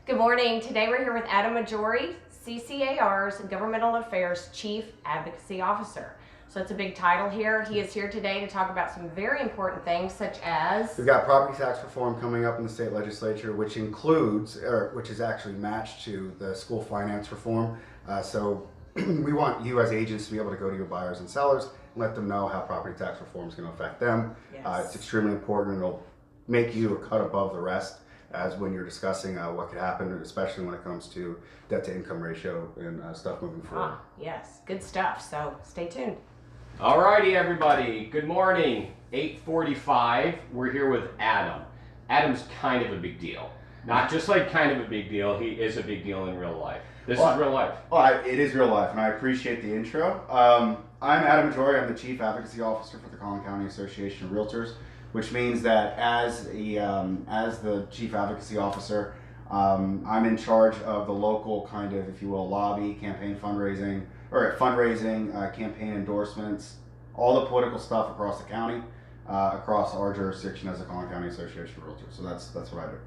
Good morning. Today we're here with Adam Majorie, CCAR's Governmental Affairs Chief Advocacy Officer. So it's a big title here. He is here today to talk about some very important things such as... We've got property tax reform coming up in the state legislature, which includes, or which is actually matched to the school finance reform. So we want you as agents to be able to go to your buyers and sellers and let them know how property tax reform is going to affect them. Yes. It's extremely important. It'll make you a cut above the rest as when you're discussing what could happen, especially when it comes to debt to income ratio and stuff moving forward. Yes, good stuff. So stay tuned. All righty, everybody. Good morning. 8:45. We're here with Adam. Adam's kind of a big deal. Not just like kind of a big deal. He is a big deal in real life. This is real life. Well, it is real life, and I appreciate the intro. I'm Adam Majorie. I'm the Chief Advocacy Officer for the Collin County Association of Realtors, which means that as the Chief Advocacy Officer, I'm in charge of the local kind of, if you will, lobby, campaign fundraising, campaign endorsements, all the political stuff across the county, across our jurisdiction as the Collin County Association of Realtors. So that's what I do.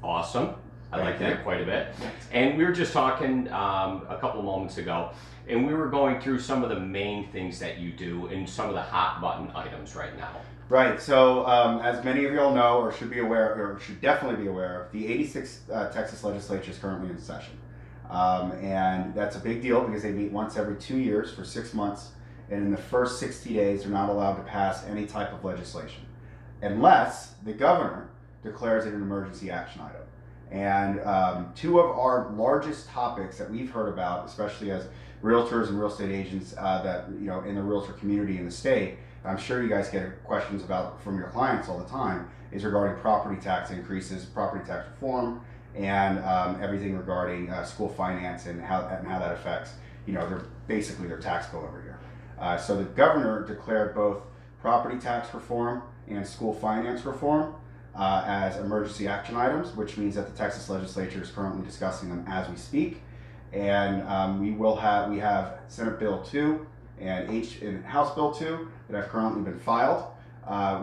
Awesome. I like that quite a bit. And we were just talking a couple of moments ago, and we were going through some of the main things that you do and some of the hot button items right now. Right. So as many of you all know, or should be aware, or should definitely be aware of, the 86th Texas legislature is currently in session. And that's a big deal because they meet once every 2 years for 6 months. And in the first 60 days, they're not allowed to pass any type of legislation unless the governor declares it an emergency action item. And two of our largest topics that we've heard about, especially as realtors and real estate agents that, you know, in the realtor community in the state, I'm sure you guys get questions about from your clients all the time, is regarding property tax increases, property tax reform, and everything regarding school finance and how that affects, you know, their tax bill every year. So the governor declared both property tax reform and school finance reform as emergency action items, which means that the Texas legislature is currently discussing them as we speak. And we have Senate Bill 2 and House Bill 2 that have currently been filed,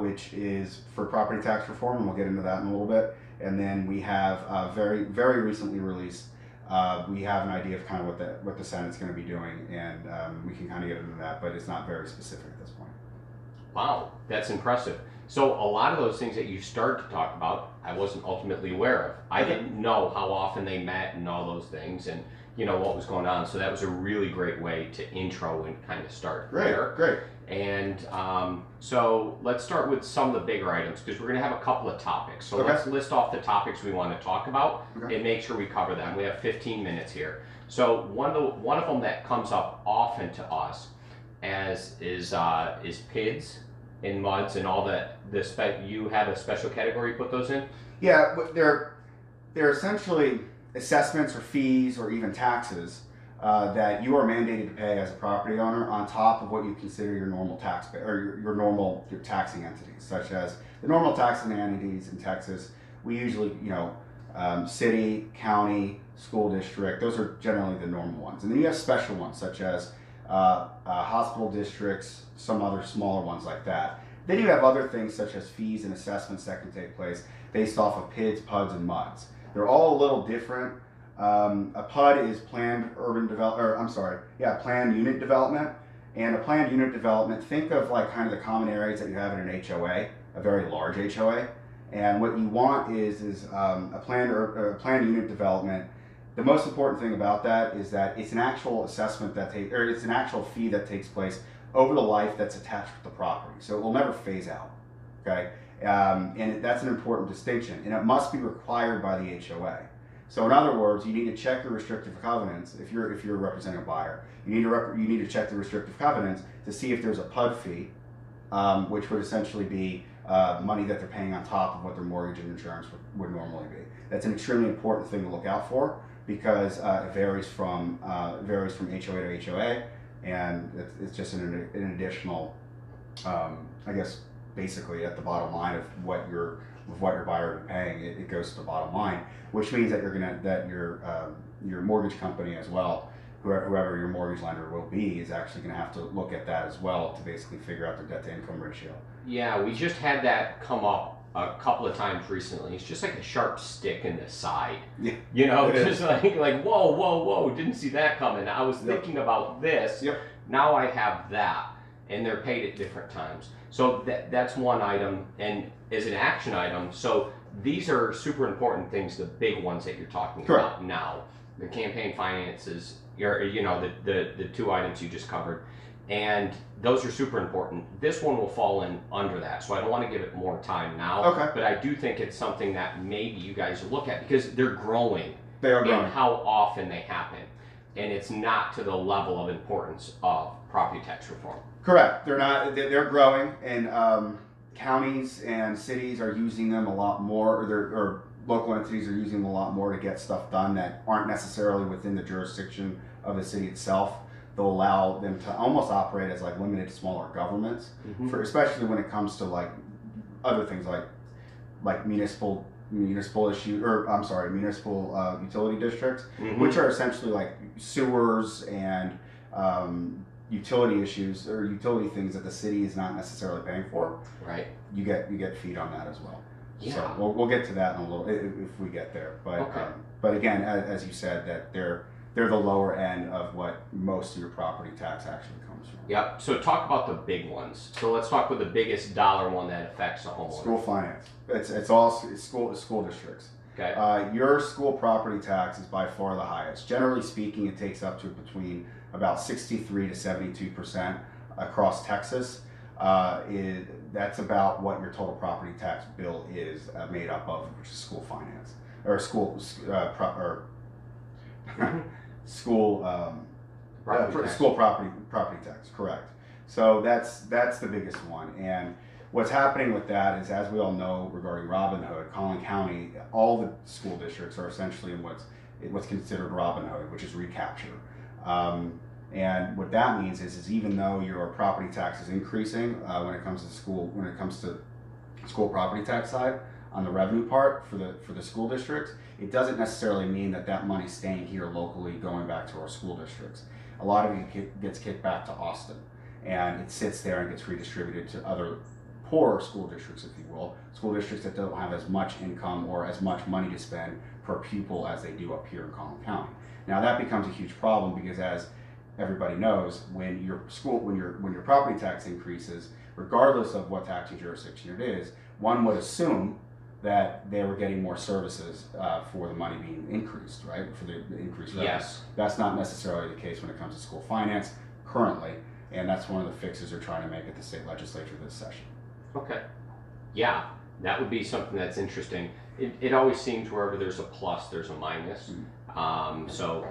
which is for property tax reform, and we'll get into that in a little bit. And then we have very, very recently released, we have an idea of kind of what the Senate's going to be doing, and we can kind of get into that, but it's not very specific at this point. Wow, that's impressive. So a lot of those things that you started to talk about, I wasn't ultimately aware of. I didn't know how often they met and all those things, and you know what was going on. So that was a really great way to intro and kind of start there. Great. And so let's start with some of the bigger items because we're going to have a couple of topics. So let's list off the topics we want to talk about and make sure we cover them. We have 15 minutes here. So one of them that comes up often to us is PIDs and MUDs and all that. You have a special category you put those in? Yeah, they're essentially assessments or fees or even taxes that you are mandated to pay as a property owner on top of what you consider your normal tax or your taxing entities, such as the normal taxing entities in Texas. We usually, city, county, school district. Those are generally the normal ones, and then you have special ones such as hospital districts, some other smaller ones like that. Then you have other things such as fees and assessments that can take place based off of PIDs, PUDs, and MUDs. They're all a little different. A PUD is planned unit development, and a planned unit development, think of like kind of the common areas that you have in an HOA, a very large HOA. And what you want is a planned unit development. The most important thing about that is that it's an actual assessment it's an actual fee that takes place over the life that's attached with the property. So it will never phase out, okay? And that's an important distinction, and it must be required by the HOA. So in other words, you need to check your restrictive covenants. If you're representing a buyer, you need to check the restrictive covenants to see if there's a PUD fee, which would essentially be money that they're paying on top of what their mortgage and insurance would normally be. That's an extremely important thing to look out for because it varies from HOA to HOA, and it's just an additional, I guess, basically at the bottom line of what your buyer is paying, it goes to the bottom line, which means that your mortgage company as well, whoever your mortgage lender will be, is actually going to have to look at that as well to basically figure out their debt to income ratio. Yeah, we just had that come up a couple of times recently. It's just like a sharp stick in the side. Yeah. You know, just like whoa, didn't see that coming. I was thinking about this. Yep. Now I have that, and they're paid at different times. So that's one item, and as an action item. So these are super important things, the big ones that you're talking about now. The campaign finances, the two items you just covered. And those are super important. This one will fall in under that, so I don't want to give it more time now. Okay. But I do think it's something that maybe you guys look at because they're growing. They are growing. And how often they happen. And it's not to the level of importance of property tax reform. Correct. They're not. They're growing, and counties and cities are using them a lot more, or local entities are using them a lot more to get stuff done that aren't necessarily within the jurisdiction of the city itself. They'll allow them to almost operate as like limited smaller governments, for especially when it comes to like other things like municipal issue, or I'm sorry, municipal utility districts, which are essentially like sewers and utility issues or utility things that the city is not necessarily paying for. Right. You get feed on that as well. Yeah. So we'll get to that in a little if we get there. But but again, as you said, that they're the lower end of what most of your property tax actually comes from. Yep. So talk about the big ones. So let's talk with the biggest dollar one that affects the homeowner. School finance. It's all school districts. Okay. Your school property tax is by far the highest. Generally speaking, it takes up to between about 63 to 72% across Texas. That's about what your total property tax bill is made up of, which is school finance or school property tax. Correct. So that's the biggest one. And what's happening with that is, as we all know, regarding Robin Hood, Collin County, all the school districts are essentially in what's considered Robin Hood, which is recapture. And what that means is even though your property tax is increasing when it comes to school property tax side on the revenue part for the school districts, it doesn't necessarily mean that money's staying here locally, going back to our school districts. A lot of it gets kicked back to Austin, and it sits there and gets redistributed to other poorer school districts, if you will, school districts that don't have as much income or as much money to spend per pupil as they do up here in Collin County. Now that becomes a huge problem because, as everybody knows, when your property tax increases, regardless of what taxing jurisdiction it is, one would assume that they were getting more services for the money being increased, right? For the increased revenue. Yes. That's not necessarily the case when it comes to school finance currently, and that's one of the fixes they're trying to make at the state legislature this session. Okay. Yeah, that would be something that's interesting. It always seems wherever there's a plus, there's a minus. So,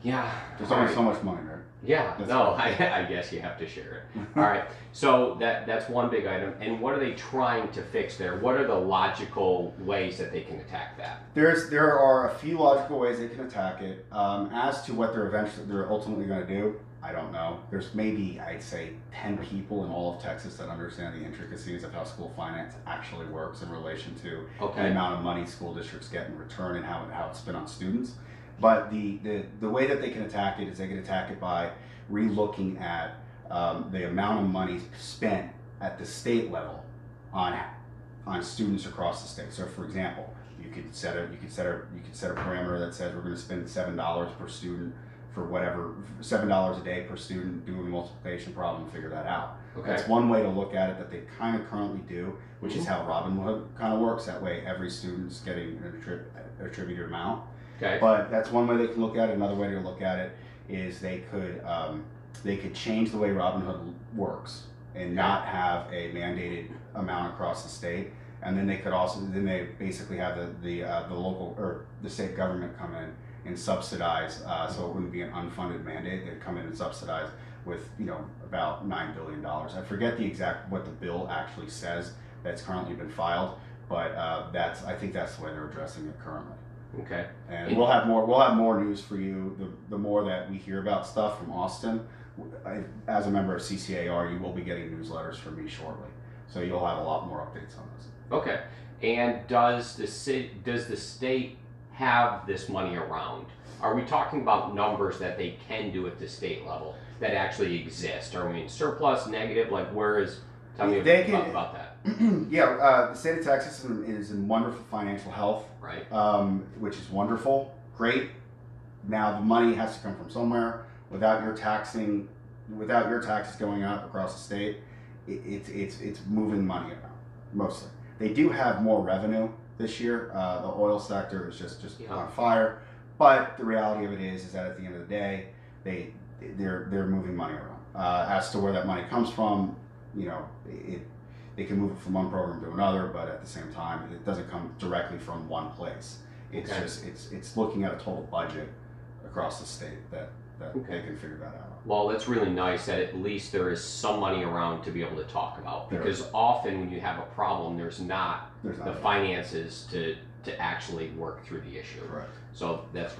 yeah. There's only so much money, right? Yeah, I guess you have to share it. All right, so that's one big item. And what are they trying to fix there? What are the logical ways that they can attack that? There are a few logical ways they can attack it. As to what they're ultimately going to do, I don't know. There's maybe, I'd say, 10 people in all of Texas that understand the intricacies of how school finance actually works in relation to the amount of money school districts get in return and how it's spent on students. But the way that they can attack it is they can attack it by re-looking at the amount of money spent at the state level on students across the state. So, for example, you could set a parameter that says we're going to spend $7 per student for whatever, $7 a day per student, do a multiplication problem and figure that out. Okay. That's one way to look at it that they kind of currently do, which is how Robin Hood kind of works. That way every student's getting an attributed amount. Okay. But that's one way they can look at it. Another way to look at it is they could change the way Robin Hood works and not have a mandated amount across the state. And then they basically have the local or the state government come in and subsidize, so it wouldn't be an unfunded mandate. They'd come in and subsidize with about $9 billion. I forget what the bill actually says that's currently been filed, but I think that's the way they're addressing it currently. Okay. And we'll have more news for you the more that we hear about stuff from Austin. As a member of CCAR, you will be getting newsletters from me shortly, so you'll have a lot more updates on this. Okay. And does the state have this money around? Are we talking about numbers that they can do at the state level that actually exist? Are we in surplus, negative? Like, where is? Tell me about that. The state of Texas is in wonderful financial health, right? Which is wonderful, great. Now the money has to come from somewhere. Without your taxes going up across the state, it's moving money around mostly. They do have more revenue this year. The oil sector is just on fire, but the reality of it is that at the end of the day, they're moving money around. As to where that money comes from, they can move it from one program to another, but at the same time, it doesn't come directly from one place. It's looking at a total budget across the state that they can figure that out. Well, that's really nice that at least there is some money around to be able to talk about, because often when you have a problem, there's not the finances to actually work through the issue. Correct. So that's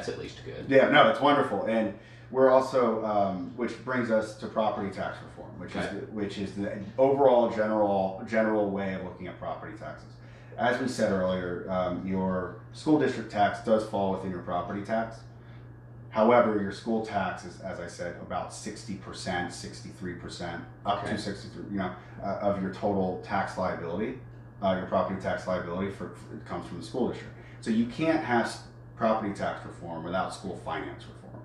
at least good. Yeah, no, it's wonderful. And we're also, which brings us to property tax reform, which is the overall general way of looking at property taxes. As we said earlier, your school district tax does fall within your property tax. However, your school tax is, as I said, about 60%, 63%, up to 63%, of your total tax liability. Your property tax liability it comes from the school district. So you can't have property tax reform without school finance reform.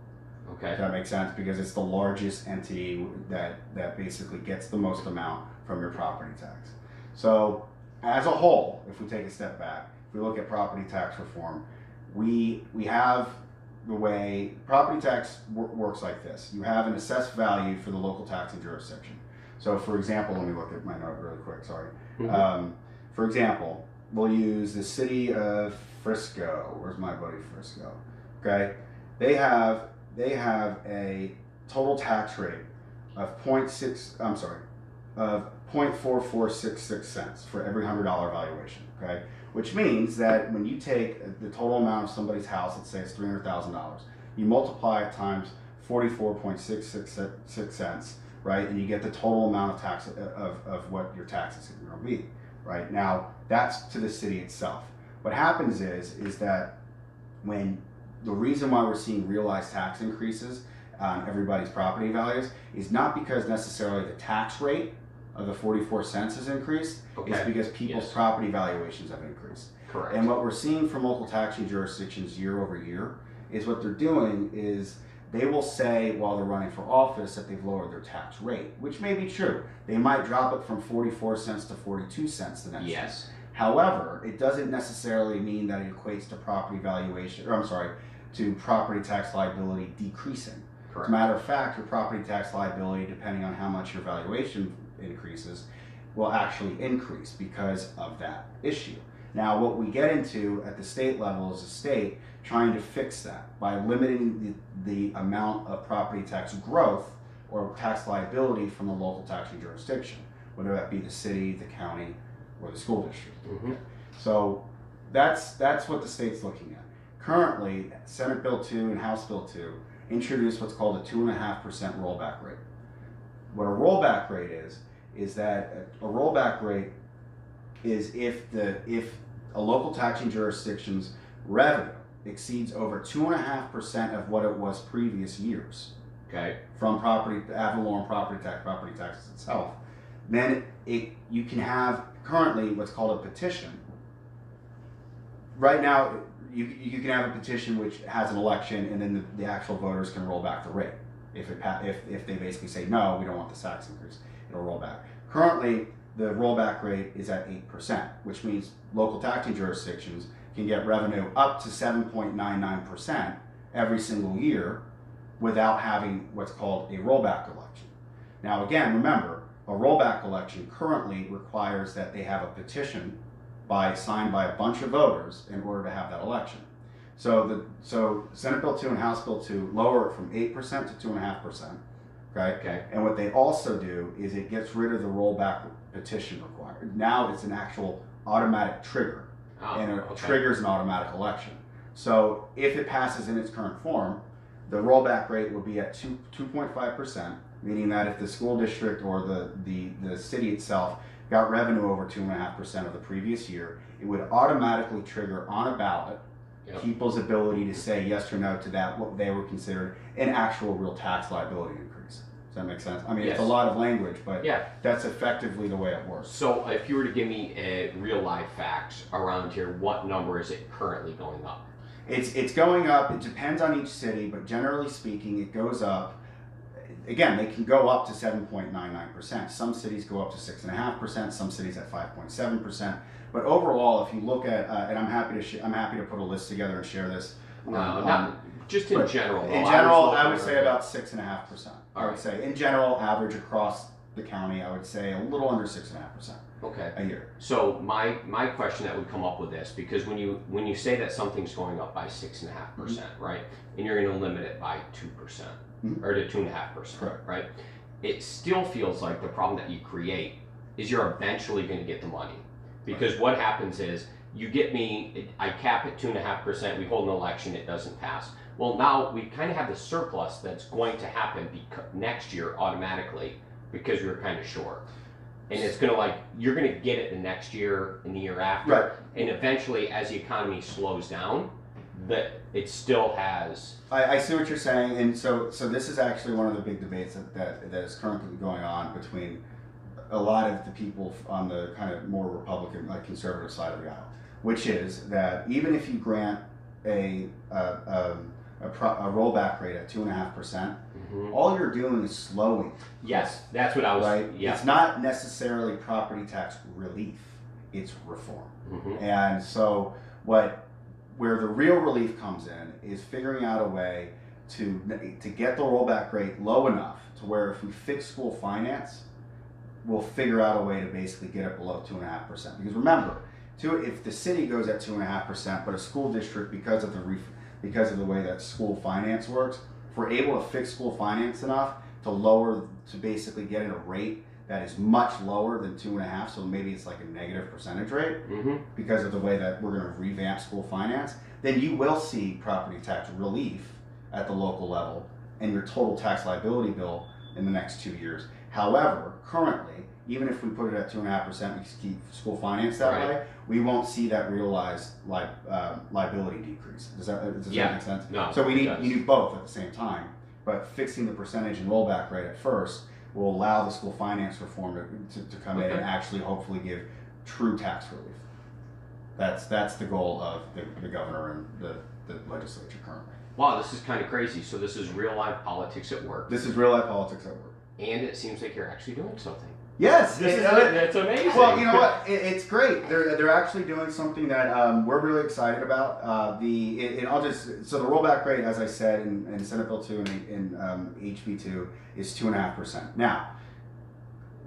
Okay. Does that make sense? Because it's the largest entity that basically gets the most amount from your property tax. So as a whole, if we take a step back, if we look at property tax reform, we have the way property tax works like this. You have an assessed value for the local taxing jurisdiction. So for example, let me look at my note really quick, sorry. Mm-hmm. For example, we'll use the city of Frisco. Where's my buddy Frisco? Okay, they have a total tax rate of 0.4466 cents for every $100 valuation. Okay, which means that when you take the total amount of somebody's house, let's say it's $300,000, you multiply it times 44.666 cents, right, and you get the total amount of tax of what your taxes are going to be. Right now, that's to the city itself. What happens is that when the reason why we're seeing realized tax increases on everybody's property values is not because necessarily the tax rate of the 44 cents has increased. It's because people's property valuations have increased. Correct. And what we're seeing from local taxing jurisdictions year over year is what they're doing is they will say while they're running for office that they've lowered their tax rate, which may be true. They might drop it from 44 cents to 42 cents the next year. However, it doesn't necessarily mean that it equates to to property tax liability decreasing. Correct. As a matter of fact, your property tax liability, depending on how much your valuation increases, will actually increase because of that issue. Now, what we get into at the state level is the state trying to fix that by limiting the amount of property tax growth or tax liability from the local taxing jurisdiction, whether that be the city, the county, or the school district. Mm-hmm. So that's what the state's looking at. Currently, Senate Bill 2 and House Bill 2 introduced what's called a 2.5% rollback rate. What a rollback rate is that a rollback rate is if a local taxing jurisdiction's revenue exceeds over 2.5% of what it was previous years. Okay. From ad valorem property taxes itself, then you can have currently what's called a petition. Right now, you can have a petition which has an election, and then the actual voters can roll back the rate. If they basically say no, we don't want the tax increase, it'll roll back. Currently, the rollback rate is at 8%, which means local taxing jurisdictions can get revenue up to 7.99% every single year without having what's called a rollback election. Now again, remember, a rollback election currently requires that they have a petition signed by a bunch of voters in order to have that election. So Senate Bill 2 and House Bill 2 lower it from 8% to 2.5%. Okay? And what they also do is it gets rid of the rollback petition required. Now it's an actual automatic trigger, and it triggers an automatic election. So if it passes in its current form, the rollback rate will be at 2.5%, meaning that if the school district or the city itself got revenue over 2.5% of the previous year, it would automatically trigger on a ballot people's ability to say yes or no to that, what they were considered an actual real tax liability increase. Does that make sense? I mean, Yes. it's a lot of language, but Yeah. that's effectively the way it works. So if you were to give me a real life facts around here, what number is it currently going up? It's going up. It depends on each city, but generally speaking, it goes up. Again, they can go up to 7.99%. Some cities go up to 6.5%. Some cities at 5.7%. But overall, if you look at, and I'm happy to put a list together and share this. Not just in general. In general, I would say about 6.5%. I would say in general, average across the county, I would say a little under 6.5%. Okay. A year. So my question that would come up with this, because when you say that something's going up by 6.5%, right, and you're going to limit it by 2% or to 2.5%, right? It still feels like the problem that you create is you're eventually going to get the money, because what happens is you get me, I cap at 2.5%. We hold an election, it doesn't pass. Well, now we kind of have the surplus that's going to happen next year automatically because we were kind of short. And it's going to you're going to get it the next year and the year after. Right. And eventually, as the economy slows down, that it still has. I see what you're saying. And so this is actually one of the big debates that is currently going on between a lot of the people on the kind of more Republican, like conservative side of the aisle, which is that even if you grant a rollback rate at 2.5%, all you're doing is slowing. Yes, that's what I was. Right. Yeah. It's not necessarily property tax relief; it's reform. And so, where the real relief comes in is figuring out a way to get the rollback rate low enough to where if we fix school finance, we'll figure out a way to basically get it below 2.5%. Because remember, if the city goes at 2.5%, but a school district, because of the way that school finance works, if we're able to fix school finance enough to basically get at a rate that is much lower than 2.5, so maybe it's like a negative percentage rate because of the way that we're going to revamp school finance, then you will see property tax relief at the local level and your total tax liability bill in the next 2 years. However, currently, even if we put it at 2.5%, we keep school finance that way, we won't see that realized liability decrease. Does that make sense? No. So you need both at the same time, but fixing the percentage and rollback rate at first will allow the school finance reform to come in and actually hopefully give true tax relief. That's the goal of the governor and the legislature currently. Wow, this is kind of crazy. So this is real life politics at work. This is real life politics at work. And it seems like you're actually doing something. Yes, That's amazing. Well, you know what? It's great. They're actually doing something that we're really excited about. The rollback rate, as I said, in Senate Bill 2 and in HB 2 is 2.5%. Now,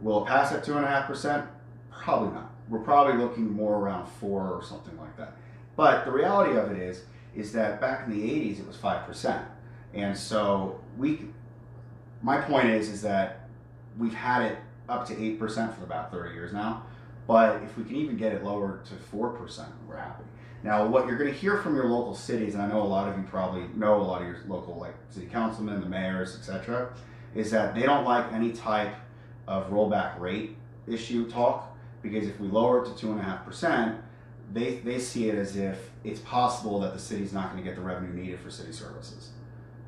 will it pass at 2.5%? Probably not. We're probably looking more around 4 or something like that. But the reality of it is that back in the 80s it was 5%, and so my point is that we've had it up to 8% for about 30 years now, but if we can even get it lower to 4%, we're happy. Now, what you're going to hear from your local cities, and I know a lot of you probably know a lot of your local city councilmen, the mayors, etc., is that they don't like any type of rollback rate issue talk, because if we lower it to 2.5%, they see it as if it's possible that the city's not going to get the revenue needed for city services.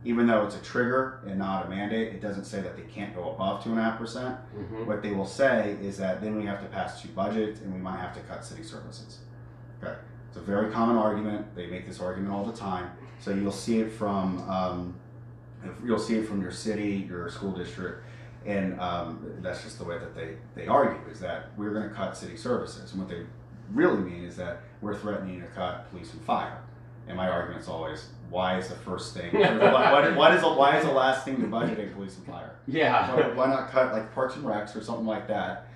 Even though it's a trigger and not a mandate, it doesn't say that they can't go above 2.5%. What they will say is that then we have to pass 2 budgets and we might have to cut city services. Okay, it's a very common argument. They make this argument all the time. So you'll see it from your city, your school district, and that's just the way that they argue, is that we're going to cut city services. And what they really mean is that we're threatening to cut police and fire. And my argument's always, why is the first thing, why is the last thing to budget in police and fire? Yeah. So why not cut Parks and Recs or something like that?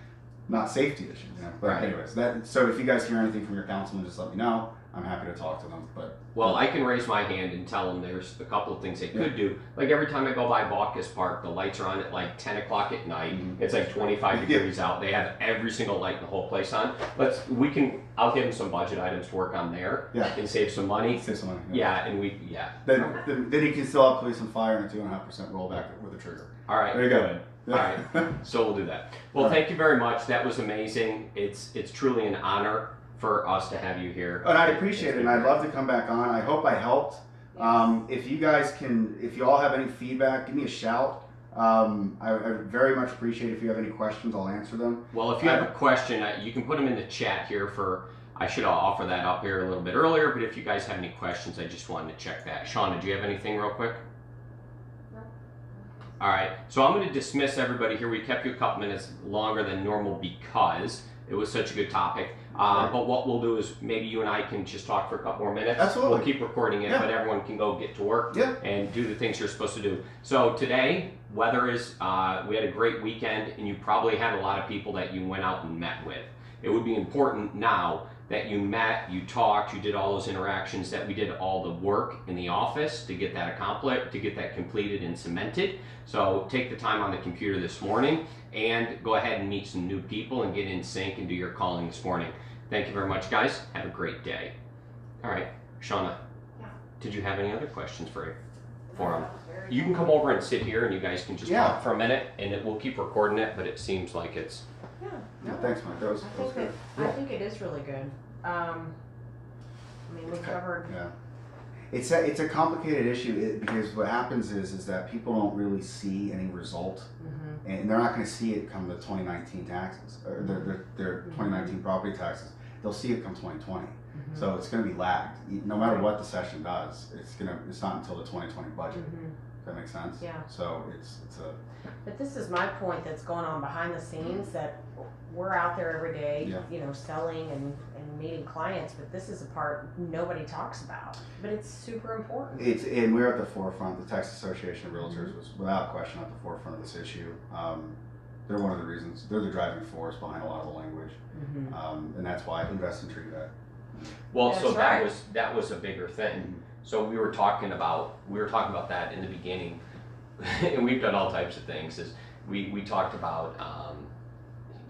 Not safety issues, But anyways, so if you guys hear anything from your councilman, just let me know. I'm happy to talk to them. Well, I can raise my hand and tell them there's a couple of things they could do. Like every time I go by Baucus Park, the lights are on at 10 o'clock at night. It's 25 degrees out. They have every single light in the whole place on. I'll give them some budget items to work on there and save some money. Then you can still have police and fire and a 2.5% rollback with a trigger. All right. There you go. All right. So we'll do that. Well, thank you very much. That was amazing. It's truly an honor for us to have you here. And I appreciate it, and I'd love to come back on. I hope I helped. If you all have any feedback, give me a shout. I very much appreciate if you have any questions, I'll answer them. Well, if you have a question, you can put them in the chat here I should offer that up here a little bit earlier, but if you guys have any questions, I just wanted to check that. Shauna, do you have anything real quick? No. All right, so I'm going to dismiss everybody here. We kept you a couple minutes longer than normal because it was such a good topic. But what we'll do is maybe you and I can just talk for a couple more minutes. Absolutely. We'll keep recording it, but everyone can go get to work and do the things you're supposed to do. So today, weather is, we had a great weekend, and you probably had a lot of people that you went out and met with. It would be important now that you met, you talked, you did all those interactions, that we did all the work in the office to get that accomplished, to get that completed and cemented. So take the time on the computer this morning and go ahead and meet some new people and get in sync and do your calling this morning. Thank you very much, guys. Have a great day. All right, Shauna, did you have any other questions for him? You can come over and sit here and you guys can just talk for a minute, and we'll keep recording it, but it seems like it's... Yeah, thanks, Mike. That was good. I think it is really good. I mean, we covered. Yeah, it's a complicated issue because what happens is that people don't really see any result, and they're not going to see it come the 2019 taxes or their 2019 property taxes. They'll see it come 2020. So it's going to be lagged. No matter what the session does, it's not until the 2020 budget. Does that make sense? Yeah. So it's a. But this is my point that's going on behind the scenes, that we're out there every day, you know, selling and meeting clients, but this is a part nobody talks about. But it's super important. And we're at the forefront. The Texas Association of Realtors was without question at the forefront of this issue. They're one of the reasons. They're the driving force behind a lot of the language, and that's why I invest in TreeVet. Well, so that was a bigger thing. So we were talking about that in the beginning, and we've done all types of things. Is we talked about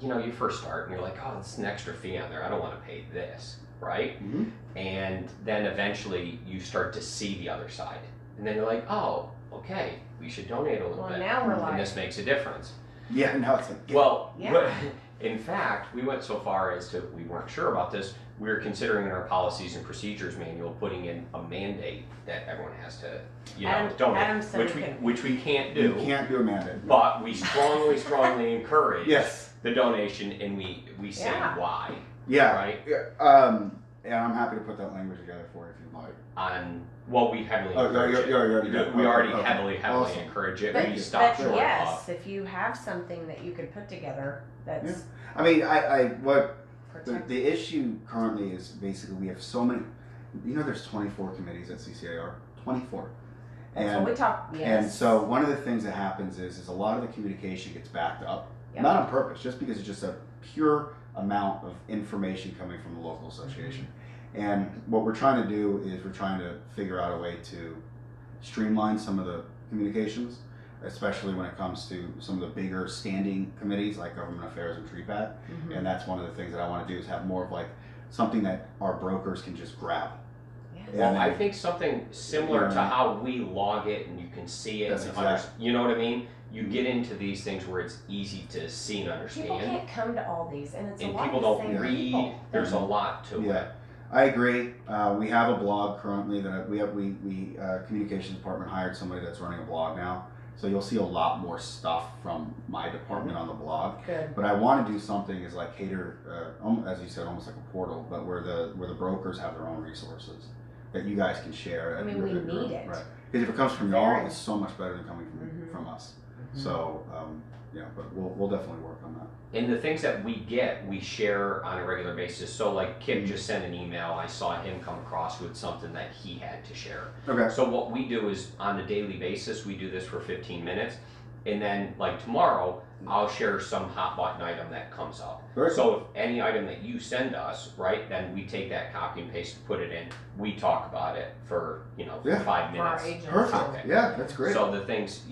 you know, you first start and you're like, oh, it's an extra fee on there. I don't want to pay this, right? And then eventually you start to see the other side, and then you're like, oh, okay, we should donate a little bit. Now we're like, and this makes a difference. Yeah, now it's like, well, in fact, we went so far as to, we weren't sure about this, we were considering in our policies and procedures manual putting in a mandate that everyone has to, you know, donate, which we can't do. You can't do a mandate. But we strongly encourage the donation, and we say why. Yeah. Right? And I'm happy to put that language together for you if you'd like. Well, we heavily encourage it. We already heavily encourage it. We stop short of. If you have something that you could put together, that's. I mean, the issue currently is basically we have so many. You know, there's 24 committees at CCAR. 24. That's what we talk. And so one of the things that happens is a lot of the communication gets backed up, not on purpose, just because it's just a pure amount of information coming from the local association. And what we're trying to do is we're trying to figure out a way to streamline some of the communications, especially when it comes to some of the bigger standing committees like Government Affairs and TreePat. And that's one of the things that I want to do is have more of like something that our brokers can just grab. Well, I think something similar to how we log it and you can see it. You know what I mean? You get into these things where it's easy to see and understand. People can't come to all these, and it's a lot people of don't read. People. There's a lot to it. I agree. We have a blog currently that we communications department hired somebody that's running a blog now. So you'll see a lot more stuff from my department on the blog. Good. But I want to do something is like cater, as you said, almost like a portal, but where the brokers have their own resources that you guys can share. I mean, we need it. Right. Because if it comes from y'all, it's so much better than coming from us. So, but we'll definitely work on that. And the things that we get, we share on a regular basis. So like Kip just sent an email. I saw him come across with something that he had to share. Okay. So what we do is on a daily basis, we do this for 15 minutes. And then like tomorrow, I'll share some hot button item that comes up. So if any item that you send us, right, then we take that copy and paste and put it in. We talk about it for, for 5 minutes. Perfect. Okay. Yeah, that's great. So the things,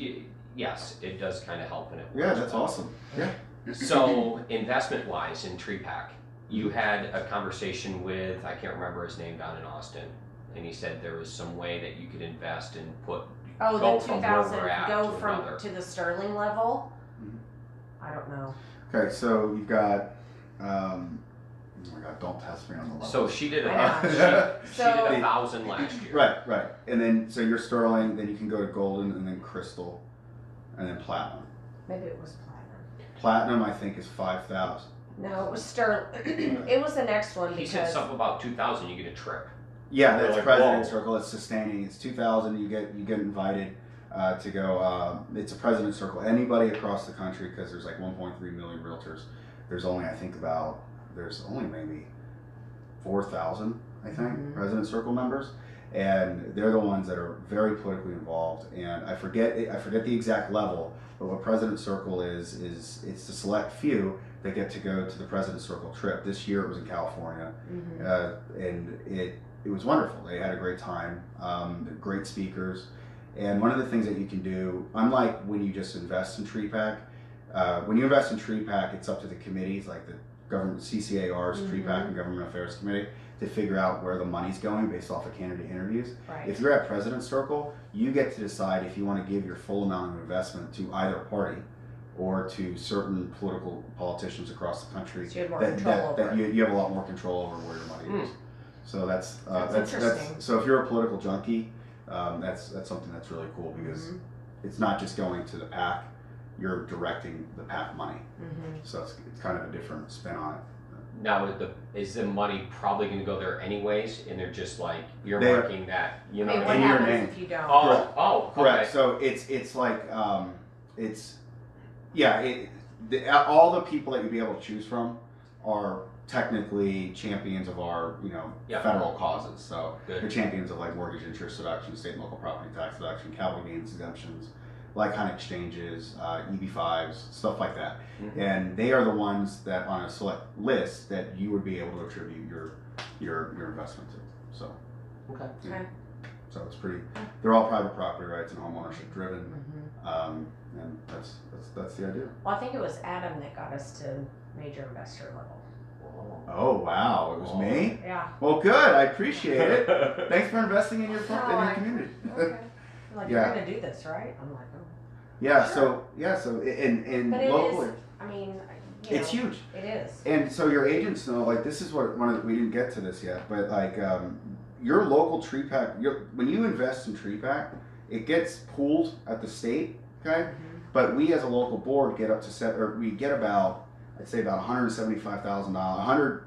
yes, it does kind of help in it. Yeah, that's awesome. Yeah. So investment-wise in TreePack, you had a conversation with, I can't remember his name, down in Austin, and he said there was some way that you could invest and go from where we're at to the Sterling level. I don't know. Okay, so you've got, oh my God, don't test me on the level. So she did she did 1,000 last year. Right. And then, so you're Sterling, then you can go to Golden and then Crystal. and then platinum. Maybe it was platinum. Platinum, I think, is 5,000. No, it was Sterling. It was the next one He because said something about 2,000. You get a trip. Yeah, that's like, President whoa. Circle. It's sustaining. It's 2,000. You get invited to go. It's a President Circle. Anybody across the country, because there's like 1.3 million realtors. There's only maybe 4,000, I think, President Circle members, and they're the ones that are very politically involved. And I forget the exact level, but what President Circle is it's the select few that get to go to the President Circle trip. This year it was in California, and it was wonderful. They had a great time. Great speakers, and one of the things that you can do, unlike when you just invest in TreePack, when you invest in TreePack, it's up to the committees like the government CCAR's TreePack and Government Affairs Committee to figure out where the money's going based off of candidate interviews. Right. If you're at President Circle, you get to decide if you want to give your full amount of investment to either party or to certain politicians across the country. So you have more control over. You have a lot more control over where your money is. So that's interesting. so if you're a political junkie, that's something that's really cool because it's not just going to the PAC, you're directing the PAC money. So it's kind of a different spin on it. Now, is the money probably going to go there anyways, and they're just like earmarking that, you know? I mean, what in your happens name. if you don't? Oh, correct. Okay. So it's like all the people that you'd be able to choose from are technically champions of our federal causes. So they're champions of like mortgage interest deduction, state and local property tax deduction, capital gains exemptions, like-kind exchanges, EB-5s, stuff like that. And they are the ones that on a select list that you would be able to attribute your investment to. So Okay. so it's pretty. They're all private property rights and home ownership driven, and that's the idea. Well, I think it was Adam that got us to major investor level. Oh wow, it was me. Yeah. Well, good. I appreciate it. Thanks for investing in your community. Okay. Like you're gonna do this, right? I'm like, oh. Yeah. Sure. So in But it locally, is, I mean, it's huge. It is. And so your agents know, like this is what we didn't get to this yet, but like your local TreePack, when you invest in TreePack, it gets pooled at the state, okay? But we as a local board get up to we get about, I'd say about $175,000,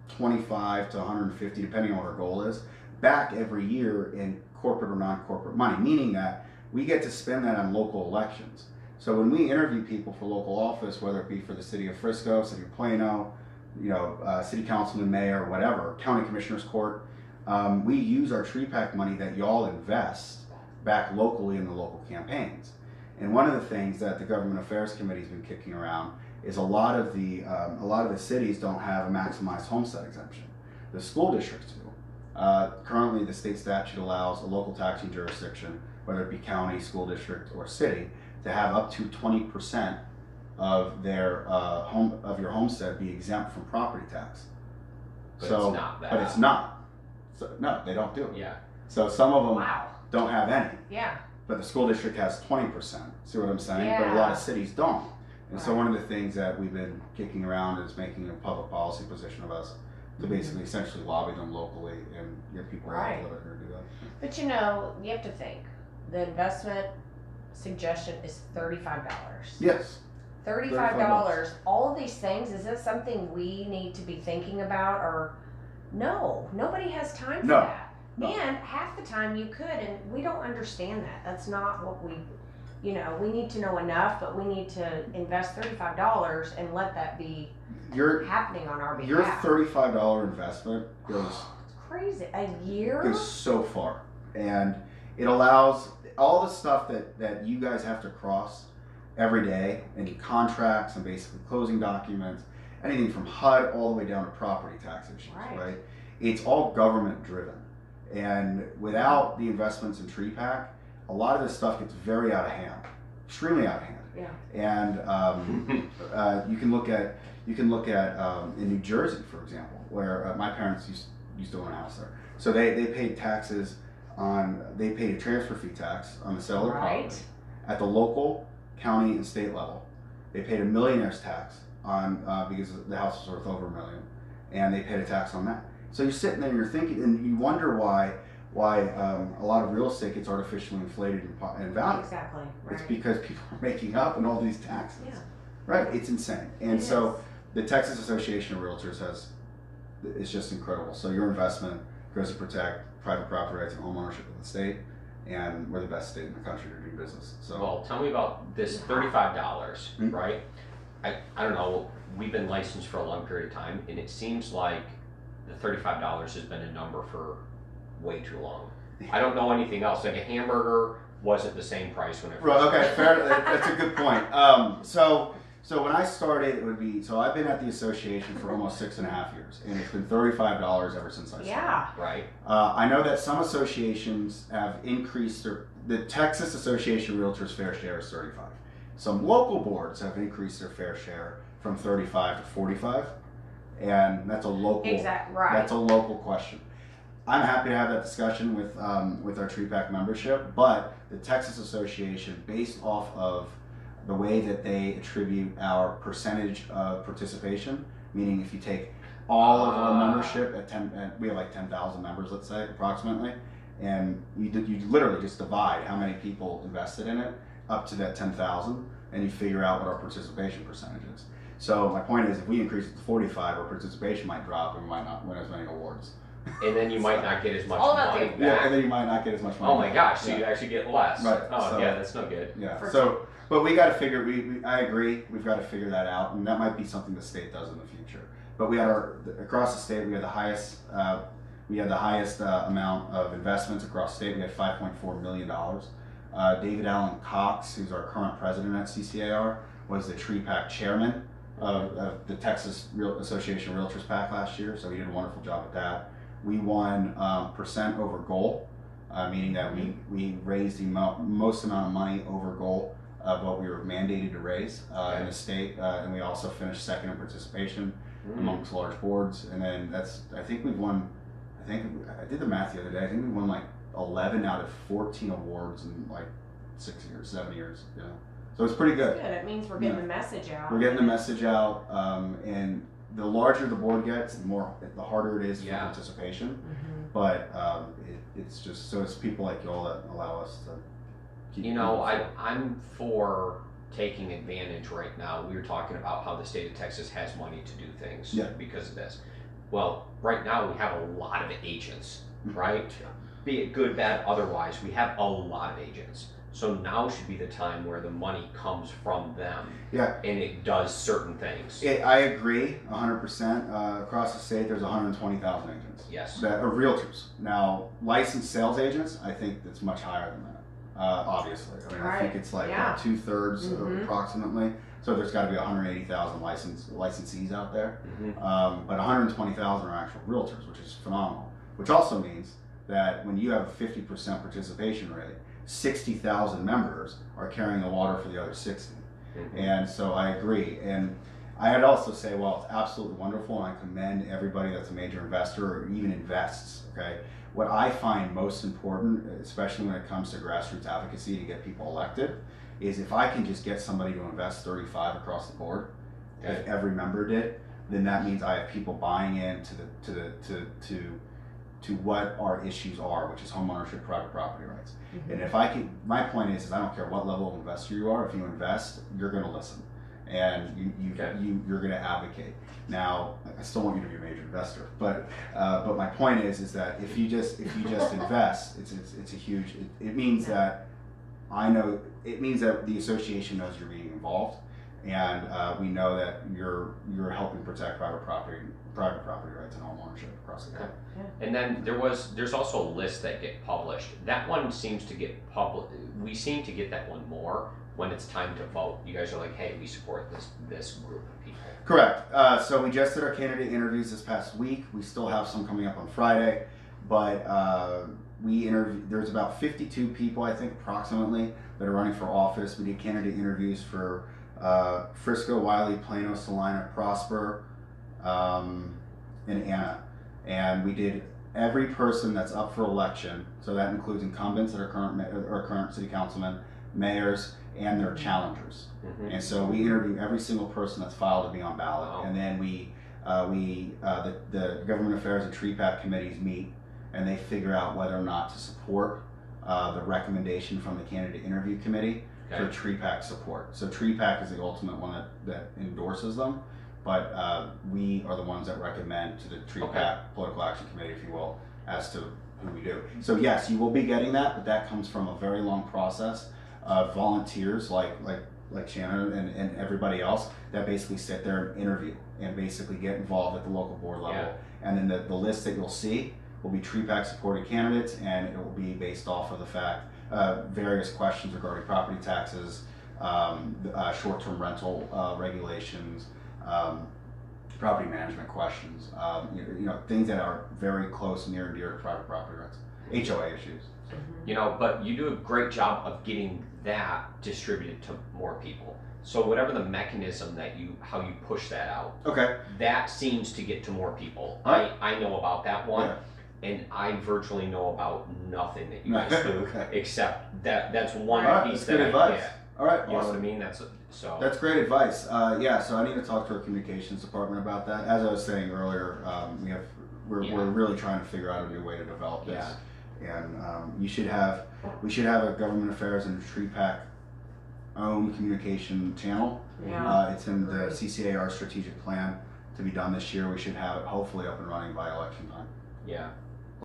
$125 to $150, depending on what our goal is, back every year in corporate or non-corporate money, meaning that we get to spend that on local elections. So when we interview people for local office, whether it be for the city of Frisco, city of Plano, city councilman, mayor, whatever, county commissioner's court, we use our TreePack money that y'all invest back locally in the local campaigns. And one of the things that the Government Affairs Committee has been kicking around is a lot of the cities don't have a maximized homestead exemption. The school districts do. Currently, the state statute allows a local taxing jurisdiction, whether it be county, school district, or city, to have up to 20% of their your homestead be exempt from property tax. But it's not that. But it's not. So, no, they don't do it. Yeah. So some of them Wow. don't have any. Yeah. But the school district has 20%. See what I'm saying? Yeah. But a lot of cities don't. And so Right. one of the things that we've been kicking around is making a public policy position of us to basically essentially lobby them locally and get people Right. to live here to do that. But you have to think. The investment suggestion is $35. Yes. $35. All of these things, is this something we need to be thinking about? Or no, nobody has time for that. No. And half the time you could, and we don't understand that. That's not what we need to know enough, but we need to invest $35 and let that be happening on our behalf. Your $35 investment goes It's crazy. A year? goes so far, and it allows all the stuff that you guys have to cross every day, any contracts and basically closing documents, anything from HUD all the way down to property tax issues, right? It's all government driven, and without the investments in TreePack, a lot of this stuff gets very out of hand, extremely out of hand. Yeah. And you can look at in New Jersey, for example, where my parents used to own a house there. So they paid taxes they paid a transfer fee tax on the sale of their property at the local, county, and state level. They paid a millionaire's tax on because the house was worth over $1 million, and they paid a tax on that. So you're sitting there and you're thinking, and you wonder why why a lot of real estate gets artificially inflated in value. Exactly. Right. It's because people are making up in all these taxes. Yeah. Right. It's insane. And so the Texas Association of Realtors is just incredible. So your investment goes to protect private property rights and home ownership of the state, and we're the best state in the country to do business. So well, tell me about this $35, right? I don't know. We've been licensed for a long period of time, and it seems like the $35 has been a number for way too long. I don't know anything else. Like a hamburger wasn't the same price when it first okay, fair. That's a good point. So when I started, it would be, so I've been at the association for almost 6.5 years, and it's been $35 ever since I started. Yeah. Right. I know that some associations have increased the Texas Association of Realtors fair share is 35. Some local boards have increased their fair share from 35 to 45, and that's a local. Right. That's a local question. I'm happy to have that discussion with our TREPAC membership, but the Texas Association, based off of the way that they attribute our percentage of participation, meaning if you take all of our membership we have like 10,000 members, let's say, approximately, and you literally just divide how many people invested in it up to that 10,000, and you figure out what our participation percentage is. So my point is, if we increase it to 45, our participation might drop, and we might not win as many awards. And then you might not get as much money back. Yeah, and then you might not get as much money. Oh my gosh! So you actually get less. Right. Oh so, yeah, that's no good. Yeah. So, but we got to figure. I agree. We've got to figure that out, and that might be something the state does in the future. But we had across the state, we had the highest. Amount of investments across the state. We had $5.4 million. David Allen Cox, who's our current president at CCAR, was the TREPAC chairman of the Texas Association of Realtors PAC last year. So he did a wonderful job at that. We won percent over goal, meaning that we raised the most amount of money over goal of what we were mandated to raise in the state, and we also finished second in participation amongst large boards. And then I think we've won. I did the math the other day. I think we won like 11 out of 14 awards in like 7 years. You know, so it's pretty good. That's good. It means we're getting the message out. We're getting the message out, and the larger the board gets, the harder it is for participation. But it's just so it's people like y'all that allow us to keep. You know, I'm for taking advantage right now. We were talking about how the state of Texas has money to do things because of this. Well, right now we have a lot of agents, right? Be it good, bad, otherwise, we have a lot of agents. So now should be the time where the money comes from them. Yeah. And it does certain things. I agree 100%. Across the state, there's 120,000 agents. Yes. That are realtors. Now, licensed sales agents, I think it's much higher than that. Obviously. I mean, I think it's like 2/3 approximately. So there's got to be 180,000 licensees out there. But 120,000 are actual realtors, which is phenomenal. Which also means that when you have a 50% participation rate, 60,000 members are carrying the water for the other 60. And so I agree. And I'd also say, well, it's absolutely wonderful, and I commend everybody that's a major investor or even invests, okay? What I find most important, especially when it comes to grassroots advocacy to get people elected, is if I can just get somebody to invest 35 across the board, if every member did, then that means I have people buying in to what our issues are, which is homeownership, private property rights. And if I can, my point is I don't care what level of investor you are. If you invest, you're going to listen, and you're going to advocate. Now, I still want you to be a major investor, but my point is that if you just invest, it's a huge. It means that it means that the association knows you're being involved, and we know that you're helping protect private property rights and home ownership across the country. And then there's also lists that get published. That one seems to get we seem to get that one more when it's time to vote. You guys are like, hey, we support this group of people. Correct. So we just did our candidate interviews this past week. We still have some coming up on Friday, but there's about 52 people, I think, approximately, that are running for office. We did candidate interviews for Frisco, Wiley, Plano, Salina, Prosper, and Anna. And we did every person that's up for election, so that includes incumbents that are current city councilmen, mayors, and their challengers. And so we interview every single person that's filed to be on ballot. And then the government affairs and TREPAC committees meet and they figure out whether or not to support the recommendation from the candidate interview committee for tree pack support. So tree pack is the ultimate one that endorses them, but we are the ones that recommend to the tree pack political action committee, if you will, as to who we do. So yes, you will be getting that, but that comes from a very long process of volunteers like Shannon and everybody else that basically sit there and interview and basically get involved at the local board level. Yeah. And then the list that you'll see will be tree pack supported candidates, and it will be based off of the fact various questions regarding property taxes, short-term rental regulations, property management questions, things that are very close, near and dear to private property rights, HOA issues. You know, but you do a great job of getting that distributed to more people. So whatever the mechanism how you push that out, that seems to get to more people. I know about that one, and I virtually know about nothing that you guys do, except that's one piece that's good advice. All right, you know what I mean? That's great advice. So I need to talk to our communications department about that. As I was saying earlier, we're really trying to figure out a new way to develop this. And we should have a government affairs and tree pack own communication channel. It's in the CCAR strategic plan to be done this year. We should have it hopefully up and running by election time. Yeah.